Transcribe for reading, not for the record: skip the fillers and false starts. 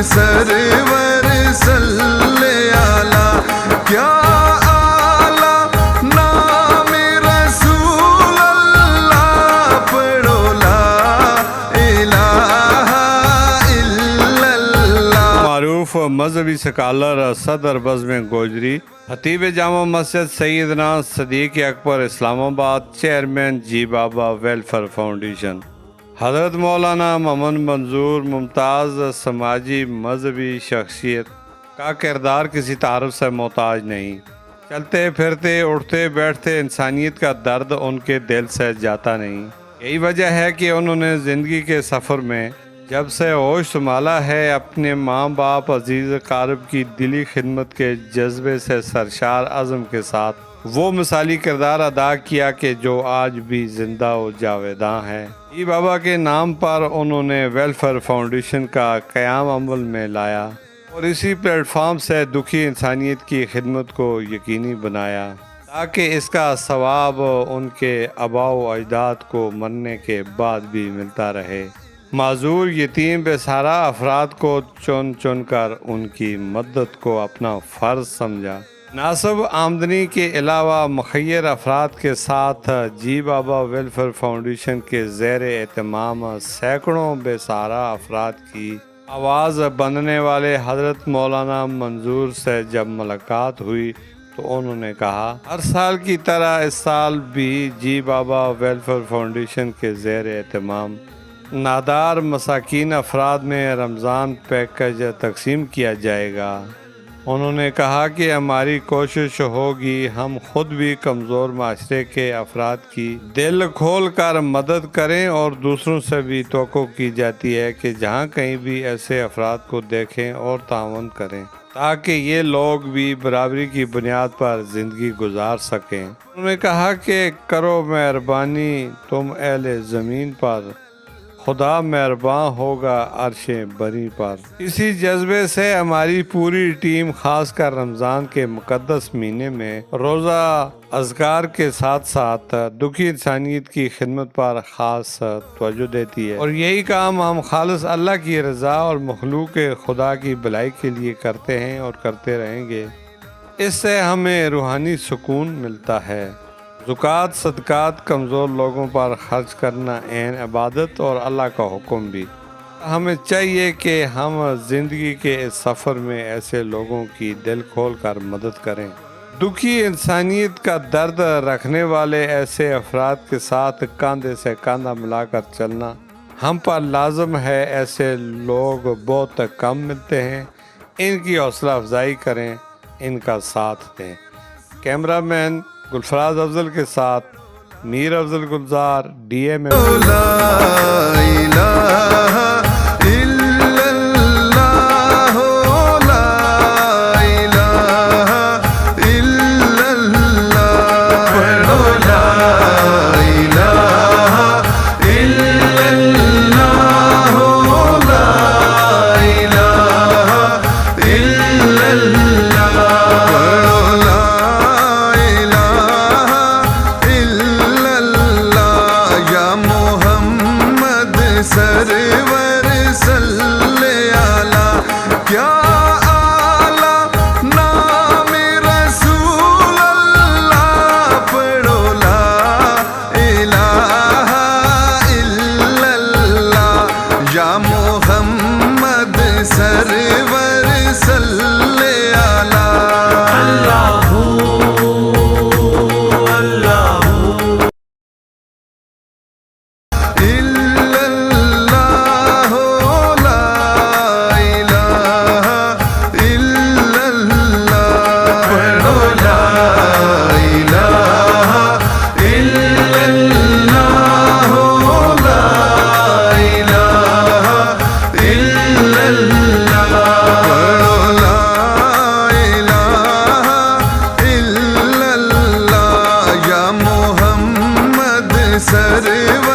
سرور صلی علی کیا اعلی نام رسول اللہ پڑھو لا الہ الا اللہ۔ معروف مذہبی سکالر صدر بزم گوجری، خطیب جامع مسجد سیدنا صدیق اکبر اسلام آباد، چیئرمین جی بابا ویلفیئر فاؤنڈیشن، حضرت مولانا محمد منظور ممتاز سماجی مذہبی شخصیت کا کردار کسی تعارف سے محتاج نہیں۔ چلتے پھرتے اٹھتے بیٹھتے انسانیت کا درد ان کے دل سے جاتا نہیں۔ یہی وجہ ہے کہ انہوں نے زندگی کے سفر میں جب سے ہوش سنبھالا ہے اپنے ماں باپ عزیز اقارب کی دلی خدمت کے جذبے سے سرشار عزم کے ساتھ وہ مثالی کردار ادا کیا کہ جو آج بھی زندہ و جاویداں ہے۔ جی بابا کے نام پر انہوں نے ویلفیئر فاؤنڈیشن کا قیام عمل میں لایا اور اسی پلیٹ فارم سے دکھی انسانیت کی خدمت کو یقینی بنایا تاکہ اس کا ثواب ان کے آباء و اجداد کو مرنے کے بعد بھی ملتا رہے۔ معذور یتیم بے سہارا افراد کو چن چن کر ان کی مدد کو اپنا فرض سمجھا۔ مناسب آمدنی کے علاوہ مخیر افراد کے ساتھ جی بابا ویلفیئر فاؤنڈیشن کے زیر اہتمام سینکڑوں بے سہارا افراد کی آواز بننے والے حضرت مولانا منظور سے جب ملاقات ہوئی تو انہوں نے کہا ہر سال کی طرح اس سال بھی جی بابا ویلفیئر فاؤنڈیشن کے زیر اہتمام نادار مساکین افراد میں رمضان پیکج تقسیم کیا جائے گا۔ انہوں نے کہا کہ ہماری کوشش ہوگی ہم خود بھی کمزور معاشرے کے افراد کی دل کھول کر مدد کریں اور دوسروں سے بھی توقع کی جاتی ہے کہ جہاں کہیں بھی ایسے افراد کو دیکھیں اور تعاون کریں تاکہ یہ لوگ بھی برابری کی بنیاد پر زندگی گزار سکیں۔ انہوں نے کہا کہ کرو مہربانی تم اہل زمین پر، خدا مہرباں ہوگا عرش بری پر۔ اسی جذبے سے ہماری پوری ٹیم خاص کر رمضان کے مقدس مہینے میں روزہ اذکار کے ساتھ ساتھ دکھی انسانیت کی خدمت پر خاص توجہ دیتی ہے، اور یہی کام ہم خالص اللہ کی رضا اور مخلوق خدا کی بھلائی کے لیے کرتے ہیں اور کرتے رہیں گے۔ اس سے ہمیں روحانی سکون ملتا ہے۔ زکوٰۃ صدقات کمزور لوگوں پر خرچ کرنا عین عبادت اور اللہ کا حکم بھی۔ ہمیں چاہیے کہ ہم زندگی کے اس سفر میں ایسے لوگوں کی دل کھول کر مدد کریں۔ دکھی انسانیت کا درد رکھنے والے ایسے افراد کے ساتھ کاندھے سے کاندھا ملا کر چلنا ہم پر لازم ہے۔ ایسے لوگ بہت کم ملتے ہیں، ان کی حوصلہ افزائی کریں، ان کا ساتھ دیں۔ کیمرہ مین گلفراز افضل کے ساتھ میر افضل گلزار، ڈی ایم سرور صلی علی کیا اعلی نام رسول اللہ پڑھو لا الہ الا اللہ یا محمد سرور صلی علی سرور